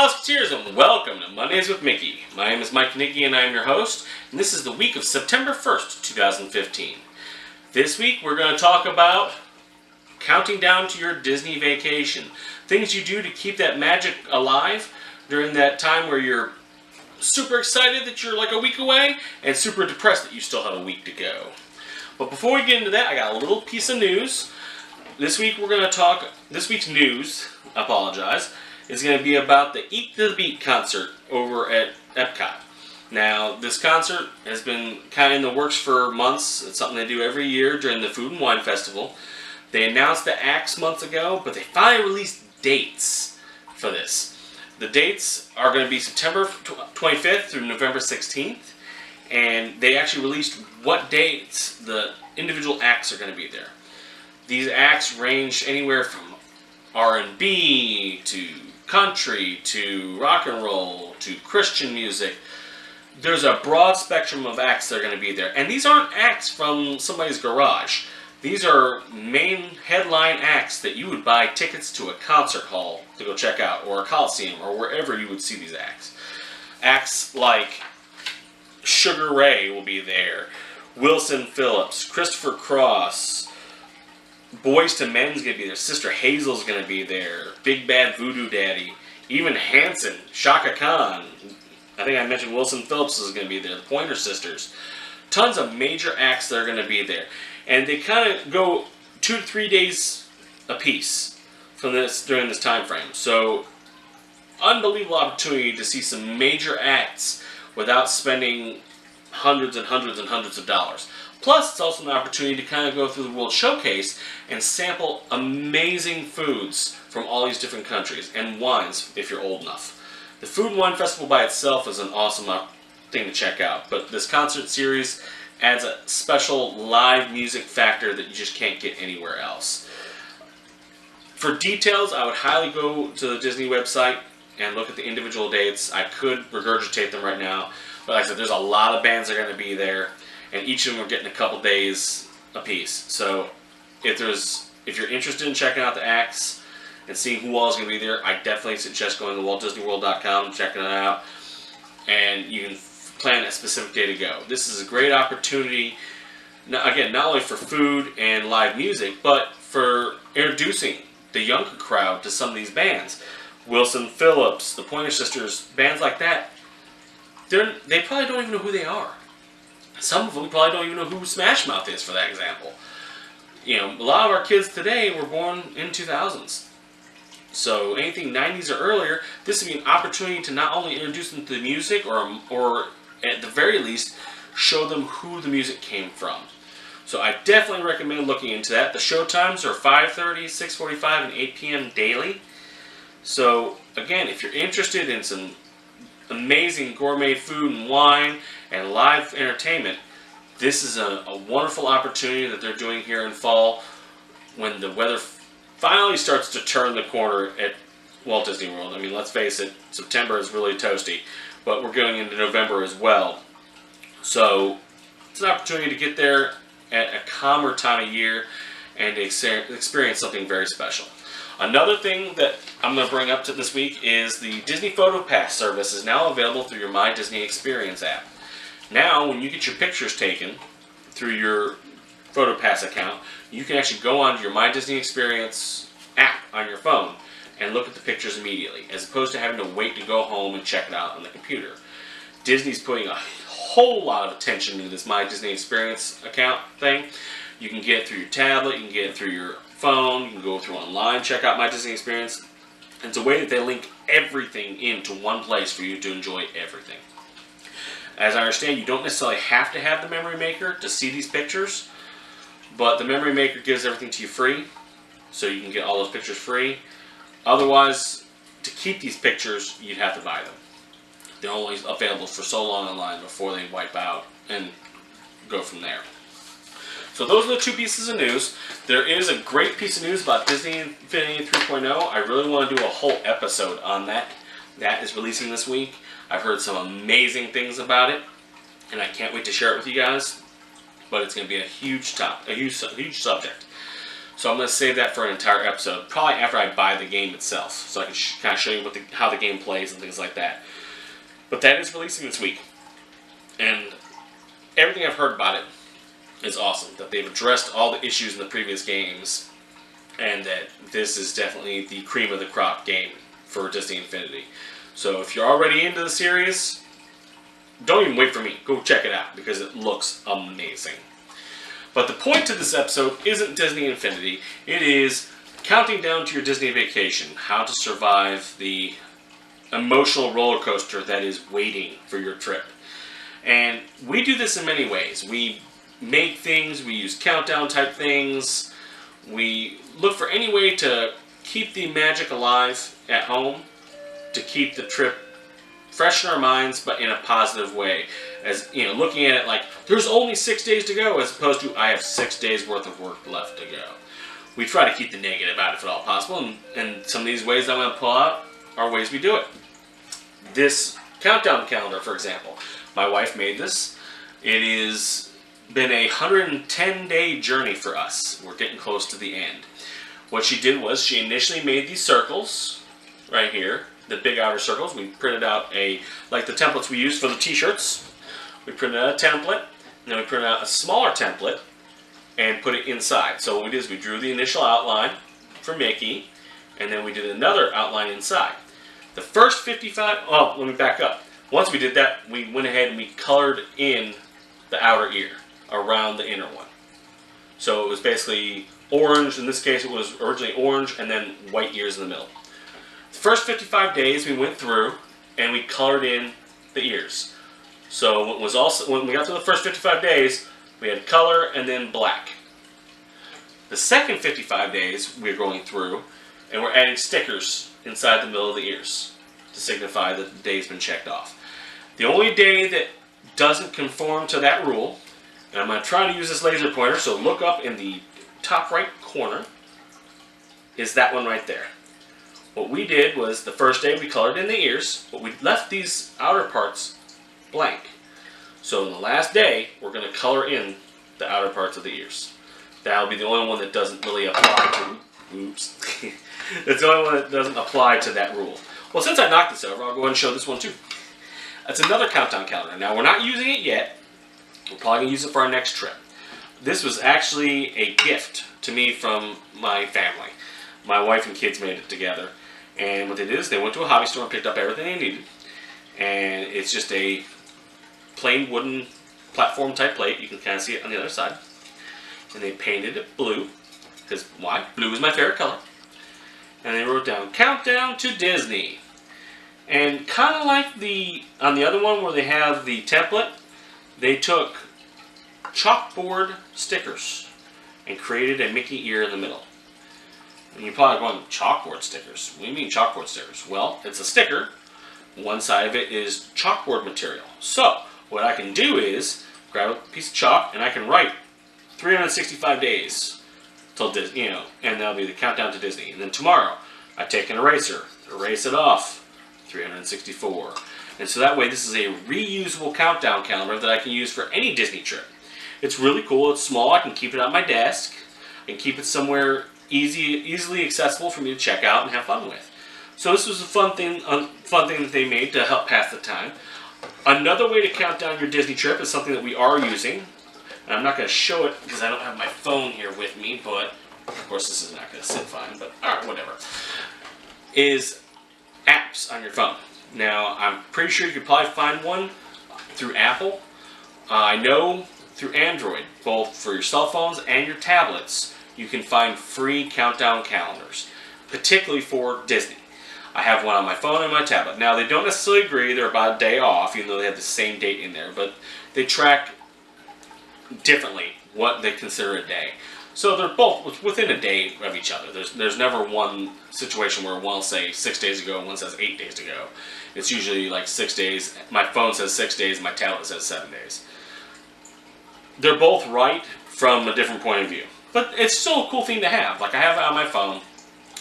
Musketeers, and welcome to Mondays with Mickey. My name is Mike Nicky and I am your host, and this is the week of September 1st, 2015. This week we're going to talk about counting down to your Disney vacation. Things you do to keep that magic alive during that time where you're super excited that you're like a week away and super depressed that you still have a week to go. But before we get into that, I got a little piece of news. This week's news, is going to be about the Eat the Beat concert over at Epcot. Now, this concert has been kind of in the works for months. It's something they do every year during the Food and Wine Festival. They announced the acts months ago, but they finally released dates for this. The dates are going to be September 25th through November 16th, and they actually released what dates the individual acts are going to be there. These acts range anywhere from R&B to country to rock and roll to Christian music. There's a broad spectrum of acts that are going to be there. And these aren't acts from somebody's garage. These are main headline acts that you would buy tickets to a concert hall to go check out, or a coliseum, or wherever you would see these acts. Acts like Sugar Ray will be there, Wilson Phillips, Christopher Cross, Boys to Men's going to be there, Sister Hazel's going to be there, Big Bad Voodoo Daddy, even Hanson, Shaka Khan. I think I mentioned Wilson Phillips is going to be there, the Pointer Sisters. Tons of major acts that are going to be there. And they kind of go 2 to 3 days a piece during this time frame. So, unbelievable opportunity to see some major acts without spending hundreds and hundreds and hundreds of dollars. Plus, it's also an opportunity to kind of go through the World Showcase and sample amazing foods from all these different countries, and wines if you're old enough. The Food and Wine Festival by itself is an awesome thing to check out, but this concert series adds a special live music factor that you just can't get anywhere else. For details, I would highly go to the Disney website and look at the individual dates. I could regurgitate them right now, but like I said, there's a lot of bands that are going to be there. And each of them are getting a couple days a piece. So if you're interested in checking out the acts and seeing who all is going to be there, I definitely suggest going to WaltDisneyWorld.com and checking it out. And you can plan a specific day to go. This is a great opportunity, again, not only for food and live music, but for introducing the younger crowd to some of these bands. Wilson Phillips, the Pointer Sisters, bands like that, they probably don't even know who they are. Some of them probably don't even know who Smash Mouth is, for that example. You know, a lot of our kids today were born in 2000s. So anything 90s or earlier, this would be an opportunity to not only introduce them to the music, or at the very least, show them who the music came from. So I definitely recommend looking into that. The show times are 5:30, 6:45, and 8 p.m. daily. So again, if you're interested in some amazing gourmet food and wine and live entertainment, this is a wonderful opportunity that they're doing here in fall when the weather finally starts to turn the corner at Walt Disney World. I mean, let's face it, September is really toasty, but we're going into November as well. So it's an opportunity to get there at a calmer time of year and experience something very special. Another thing that I'm going to bring up to this week is the Disney Photo Pass service is now available through your My Disney Experience app. Now, when you get your pictures taken through your Photo Pass account, you can actually go onto your My Disney Experience app on your phone and look at the pictures immediately, as opposed to having to wait to go home and check it out on the computer. Disney's putting a whole lot of attention to this My Disney Experience account thing. You can get it through your tablet, you can get it through your phone, you can go through online, check out My Disney Experience. It's a way that they link everything into one place for you to enjoy everything. As I understand, you don't necessarily have to have the Memory Maker to see these pictures, but the Memory Maker gives everything to you free, so you can get all those pictures free. Otherwise, to keep these pictures, you'd have to buy them. They're only available for so long online before they wipe out and go from there. So those are the two pieces of news. There is a great piece of news about Disney Infinity 3.0. I really want to do a whole episode on that. That is releasing this week. I've heard some amazing things about it, and I can't wait to share it with you guys. But it's going to be a huge subject. So I'm going to save that for an entire episode, probably after I buy the game itself, so I can kind of show you how the game plays and things like that. But that is releasing this week, and everything I've heard about it is awesome. That they've addressed all the issues in the previous games, and that this is definitely the cream of the crop game for Disney Infinity. So if you're already into the series, don't even wait for me. Go check it out, because it looks amazing. But the point to this episode isn't Disney Infinity. It is counting down to your Disney vacation. How to survive the emotional roller coaster that is waiting for your trip. And we do this in many ways. We make things, we use countdown type things. We look for any way to keep the magic alive at home, to keep the trip fresh in our minds, but in a positive way. As you know, looking at it like there's only 6 days to go, as opposed to I have 6 days worth of work left to go. We try to keep the negative out if at all possible, and some of these ways I'm going to pull out are ways we do it. This countdown calendar, for example, my wife made this. It has been a 110-day journey for us. We're getting close to the end. What she did was she initially made these circles right here, the big outer circles. We printed out like the templates we use for the t-shirts. We printed out a template, and then we printed out a smaller template and put it inside. So what we did is we drew the initial outline for Mickey, and then we did another outline inside. The first 55, well, let me back up. Once we did that, we went ahead and we colored in the outer ear around the inner one. So it was basically orange. In this case, it was originally orange and then white ears in the middle. The first 55 days we went through and we colored in the ears. So it was also, when we got to the first 55 days, we had color and then black. The second 55 days we're going through and we're adding stickers inside the middle of the ears to signify that the day's been checked off. The only day that doesn't conform to that rule, and I'm going to try to use this laser pointer, so look up in the top right corner, is that one right there. What we did was the first day we colored in the ears, but we left these outer parts blank. So in the last day, we're going to color in the outer parts of the ears. That'll be the only one that doesn't really apply to, oops, that's the only one that doesn't apply to that rule. Well, since I knocked this over, I'll go ahead and show this one too. That's another countdown calendar. Now, we're not using it yet. We're probably going to use it for our next trip. This was actually a gift to me from my family. My wife and kids made it together. And what they did is they went to a hobby store and picked up everything they needed. And it's just a plain wooden platform type plate. You can kind of see it on the other side. And they painted it blue. Because why? Blue is my favorite color. And they wrote down, Countdown to Disney. And kind of like on the other one where they have the template, they took chalkboard stickers and created a Mickey ear in the middle. And you're probably going, chalkboard stickers? What do you mean chalkboard stickers? Well, it's a sticker. One side of it is chalkboard material. So, what I can do is grab a piece of chalk and I can write 365 days till Disney, and that'll be the countdown to Disney. And then tomorrow, I take an eraser, erase it off, 364. And so that way, this is a reusable countdown calendar that I can use for any Disney trip. It's really cool. It's small. I can keep it on my desk. I can keep it somewhere easily accessible for me to check out and have fun with. So this was a fun thing that they made to help pass the time. Another way to count down your Disney trip is something that we are using. And I'm not going to show it because I don't have my phone here with me, but of course this is not going to sit fine, but alright, whatever. Is apps on your phone. Now, I'm pretty sure you could probably find one through Apple. I know through Android, both for your cell phones and your tablets, you can find free countdown calendars, particularly for Disney. I have one on my phone and my tablet. Now, they don't necessarily agree. They're about a day off, even though they have the same date in there, but they track differently what they consider a day. So they're both within a day of each other. There's never one situation where one will say 6 days ago and one says 8 days ago. It's usually like 6 days. My phone says 6 days, my tablet says 7 days. They're both right from a different point of view. But it's still a cool thing to have. Like I have it on my phone,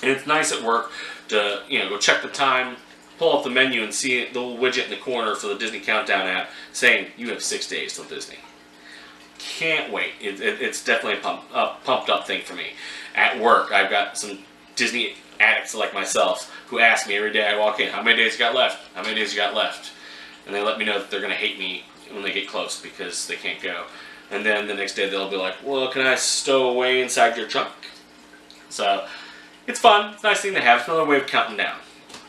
and it's nice at work to go check the time, pull up the menu and see the little widget in the corner for the Disney Countdown app saying you have 6 days till Disney. can't wait. It's definitely a pumped up thing for me. At work, I've got some Disney addicts like myself who ask me every day I walk in, how many days you got left? How many days you got left? And they let me know that they're going to hate me when they get close because they can't go. And then the next day they'll be like, well, can I stow away inside your trunk? So it's fun. It's a nice thing to have. It's another way of counting down.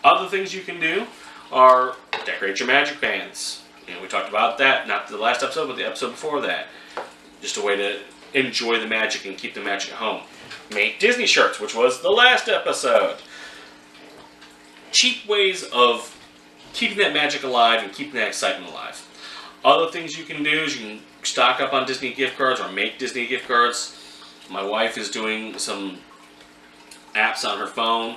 Other things you can do are decorate your magic bands. We talked about that, not the last episode, but the episode before that. Just a way to enjoy the magic and keep the magic at home. Make Disney shirts, which was the last episode. Cheap ways of keeping that magic alive and keeping that excitement alive. Other things you can do is you can stock up on Disney gift cards or make Disney gift cards. My wife is doing some apps on her phone,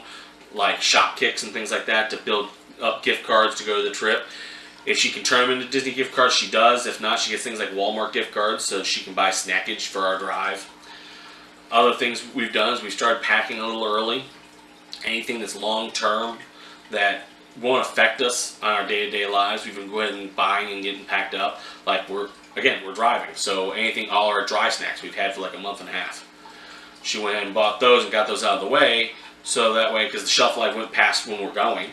like Shopkicks and things like that, to build up gift cards to go to the trip. If she can turn them into Disney gift cards, she does. If not, she gets things like Walmart gift cards so she can buy snackage for our drive. Other things we've done is we've started packing a little early. Anything that's long term that won't affect us on our day-to-day lives, we've been going and buying and getting packed up. Like we're driving, so anything, all our dry snacks we've had for like a month and a half. She went and bought those and got those out of the way, so that way, because the shelf life went past when we're going,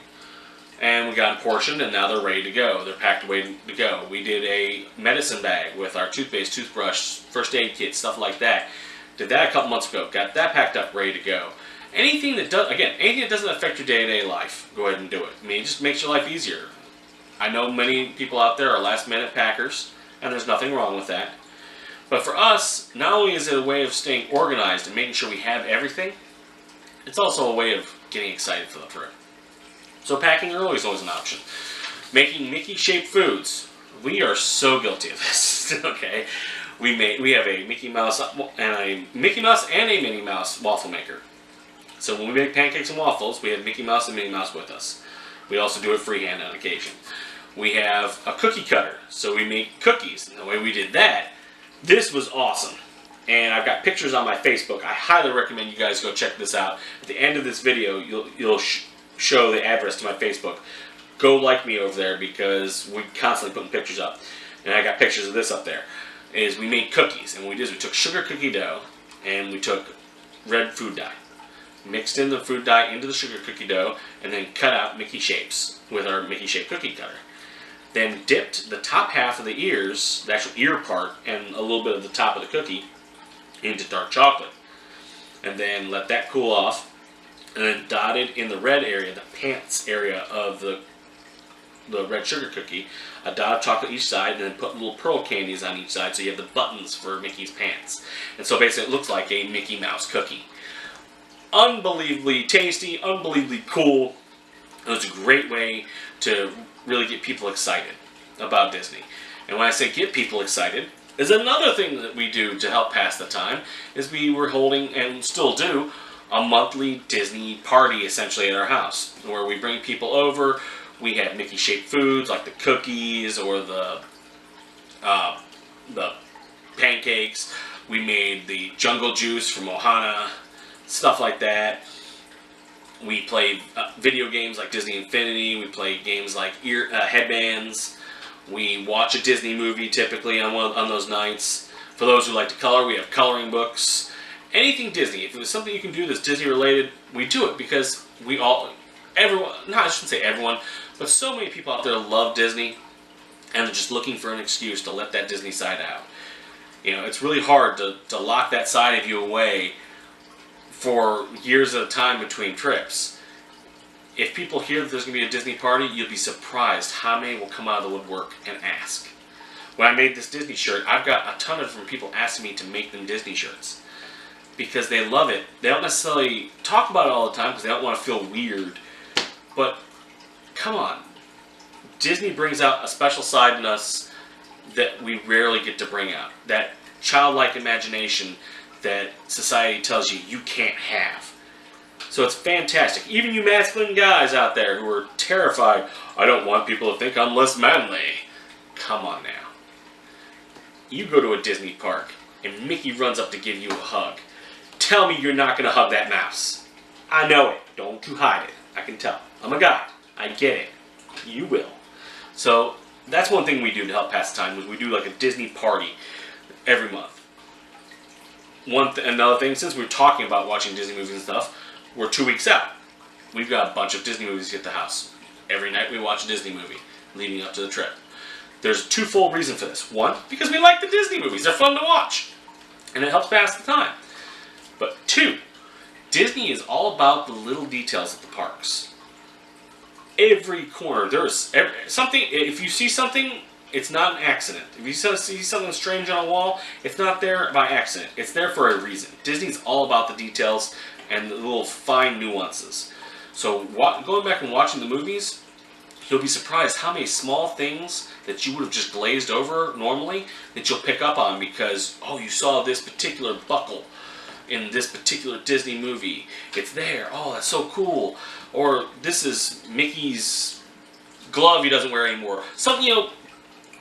and we got them portioned, and now they're ready to go. They're packed away to go. We did a medicine bag with our toothpaste, toothbrush, first aid kit, stuff like that. Did that a couple months ago. Got that packed up, ready to go. Anything that doesn't affect your day-to-day life, go ahead and do it. I mean, it just makes your life easier. I know many people out there are last-minute packers, and there's nothing wrong with that. But for us, not only is it a way of staying organized and making sure we have everything, it's also a way of getting excited for the trip. So packing early is always an option. Making Mickey-shaped foods. We are so guilty of this. Okay, we have a Mickey Mouse and a Minnie Mouse waffle maker. So when we make pancakes and waffles, we have Mickey Mouse and Minnie Mouse with us. We also do it freehand on occasion. We have a cookie cutter, so we make cookies. And the way we did that, this was awesome. And I've got pictures on my Facebook. I highly recommend you guys go check this out. At the end of this video, you'll show the address to my Facebook. Go like me over there because we're constantly putting pictures up. And I got pictures of this up there. Is we made cookies, and what we did is we took sugar cookie dough and we took red food dye. Mixed in the food dye into the sugar cookie dough, and then cut out Mickey shapes with our Mickey shape cookie cutter. Then dipped the top half of the ears, the actual ear part, and a little bit of the top of the cookie into dark chocolate. And then let that cool off, and then dotted in the red area, the pants area of the red sugar cookie, a dot of chocolate each side, and then put little pearl candies on each side so you have the buttons for Mickey's pants. And so basically it looks like a Mickey Mouse cookie. Unbelievably tasty, unbelievably cool. It was a great way to really get people excited about Disney. And when I say get people excited, is another thing that we do to help pass the time is we were holding, and still do, a monthly Disney party essentially at our house, where we bring people over. We have Mickey-shaped foods like the cookies or the pancakes. We made the jungle juice from Ohana, stuff like that. We play video games like Disney Infinity. We play games like headbands. We watch a Disney movie typically on those nights. For those who like to color, we have coloring books. Anything Disney. If it was something you can do that's Disney related, we do it because I shouldn't say everyone, but so many people out there love Disney and they're just looking for an excuse to let that Disney side out. It's really hard to lock that side of you away for years at a time between trips. If people hear that there's going to be a Disney party, you'll be surprised how many will come out of the woodwork and ask. When I made this Disney shirt, I've got a ton of different people asking me to make them Disney shirts because they love it. They don't necessarily talk about it all the time because they don't want to feel weird. But come on, Disney brings out a special side in us that we rarely get to bring out. That childlike imagination that society tells you can't have. So it's fantastic. Even you masculine guys out there who are terrified, I don't want people to think I'm less manly. Come on now. You go to a Disney park and Mickey runs up to give you a hug. Tell me you're not going to hug that mouse. I know it. Don't you hide it. I can tell. I'm a guy. I get it. You will. So that's one thing we do to help pass the time. We do like a Disney party. every month. Another thing, since we're talking about watching Disney movies and stuff, we're 2 weeks out. We've got a bunch of Disney movies at the house. Every night we watch a Disney movie leading up to the trip. There's a twofold reason for this. One, because we like the Disney movies. They're fun to watch. And it helps pass the time. But two, Disney is all about the little details at the parks. Every corner, something. If you see something, it's not an accident. If you see something strange on a wall, it's not there by accident. It's there for a reason. Disney's all about the details and the little fine nuances. So going back and watching the movies, you'll be surprised how many small things that you would have just glazed over normally that you'll pick up on because, oh, you saw this particular buckle in this particular Disney movie. It's there. Oh, that's so cool. Or this is Mickey's glove he doesn't wear anymore. Something,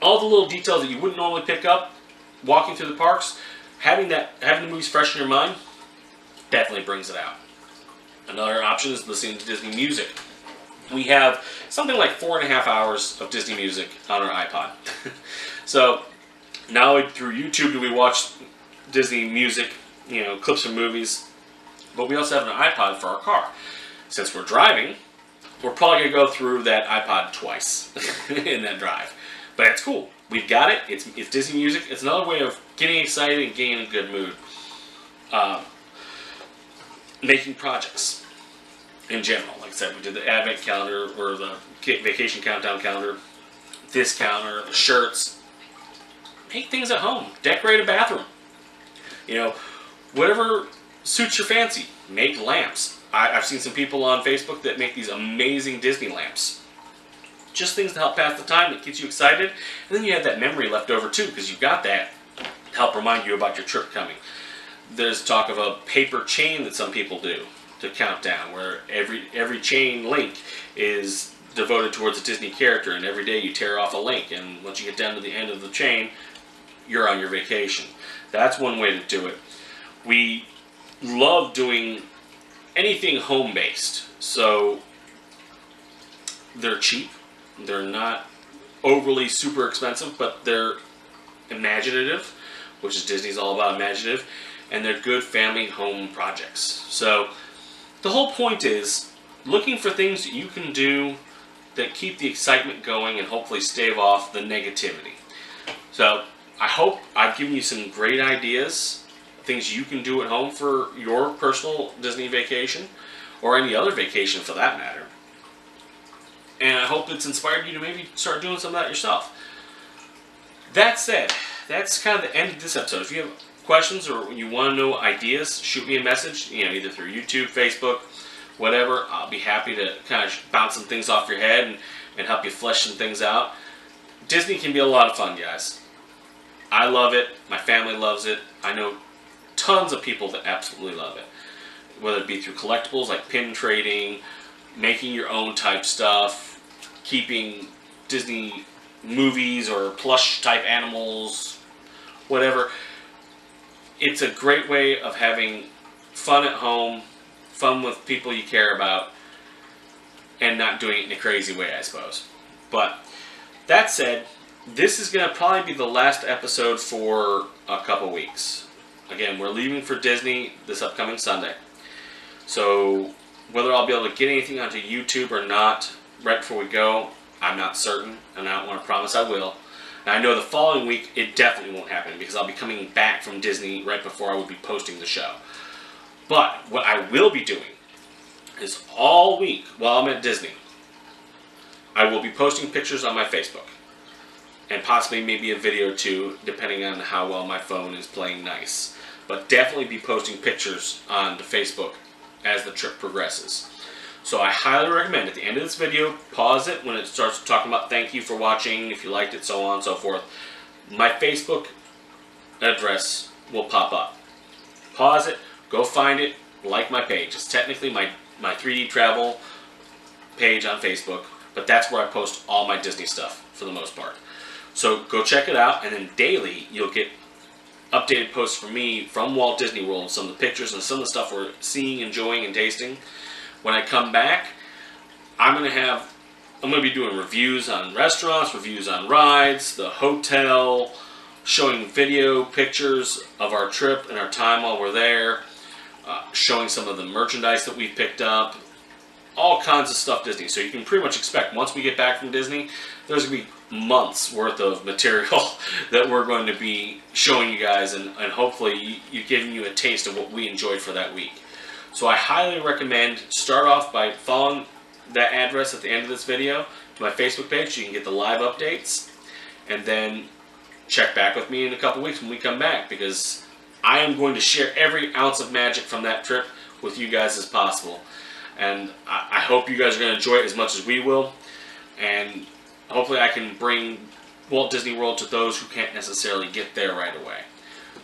all the little details that you wouldn't normally pick up walking through the parks, having the movies fresh in your mind definitely brings it out. Another option is listening to Disney music. We have something like 4.5 hours of Disney music on our iPod. So now through YouTube do we watch Disney music, clips from movies, but we also have an iPod for our car. Since we're driving, we're probably going to go through that iPod twice in that drive. But it's cool. We've got it. It's Disney music. It's another way of getting excited and getting in a good mood. Making projects in general. Like I said, we did the Advent calendar or the vacation countdown calendar, this calendar, the shirts. Make things at home. Decorate a bathroom. Whatever suits your fancy. Make lamps. I've seen some people on Facebook that make these amazing Disney lamps. Just things to help pass the time that gets you excited. And then you have that memory left over too, because you've got that to help remind you about your trip coming. There's talk of a paper chain that some people do to count down, where every chain link is devoted towards a Disney character, and every day you tear off a link, and once you get down to the end of the chain, you're on your vacation. That's one way to do it. We love doing anything home-based, so they're cheap. They're not overly super expensive, but they're imaginative, which is Disney's all about imaginative, and they're good family home projects. So the whole point is looking for things that you can do that keep the excitement going and hopefully stave off the negativity. So I hope I've given you some great ideas, things you can do at home for your personal Disney vacation, or any other vacation for that matter. And I hope it's inspired you to maybe start doing some of that yourself. That said, that's kind of the end of this episode. If you have questions or you want to know ideas, shoot me a message, either through YouTube, Facebook, whatever. I'll be happy to kind of bounce some things off your head and help you flesh some things out. Disney can be a lot of fun, guys. I love it. My family loves it. I know tons of people that absolutely love it. Whether it be through collectibles like pin trading, making your own type stuff, keeping Disney movies or plush type animals, whatever. It's a great way of having fun at home, fun with people you care about, and not doing it in a crazy way, I suppose. But that said, this is going to probably be the last episode for a couple weeks. Again, we're leaving for Disney this upcoming Sunday. So whether I'll be able to get anything onto YouTube or not right before we go, I'm not certain, and I don't want to promise I will. And I know the following week it definitely won't happen because I'll be coming back from Disney right before I will be posting the show. But what I will be doing is all week while I'm at Disney, I will be posting pictures on my Facebook. And possibly maybe a video or two, depending on how well my phone is playing nice. But definitely be posting pictures on the Facebook as the trip progresses. So I highly recommend at the end of this video, pause it when it starts talking about thank you for watching, if you liked it, so on and so forth. My Facebook address will pop up. Pause it, go find it, like my page. It's technically my 3D travel page on Facebook, but that's where I post all my Disney stuff for the most part. So go check it out, and then daily you'll get updated posts from me from Walt Disney World, some of the pictures and some of the stuff we're seeing, enjoying, and tasting. When I come back, I'm going to be doing reviews on restaurants, reviews on rides, the hotel, showing video pictures of our trip and our time while we're there, showing some of the merchandise that we've picked up, all kinds of stuff Disney. So you can pretty much expect once we get back from Disney, there's going to be months worth of material that we're going to be showing you guys, and hopefully giving you a taste of what we enjoyed for that week. So I highly recommend start off by following that address at the end of this video to my Facebook page so you can get the live updates, and then check back with me in a couple weeks when we come back, because I am going to share every ounce of magic from that trip with you guys as possible. And I hope you guys are going to enjoy it as much as we will. And hopefully I can bring Walt Disney World to those who can't necessarily get there right away.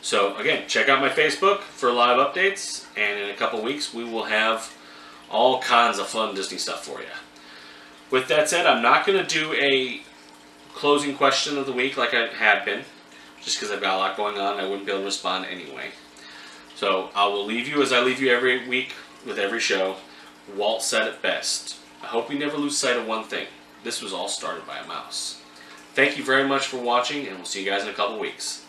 So again, check out my Facebook for live updates. And in a couple weeks, we will have all kinds of fun Disney stuff for you. With that said, I'm not going to do a closing question of the week like I had been, just because I've got a lot going on. I wouldn't be able to respond anyway. So I will leave you as I leave you every week with every show. Walt said it best. I hope we never lose sight of one thing. This was all started by a mouse. Thank you very much for watching, and we'll see you guys in a couple weeks.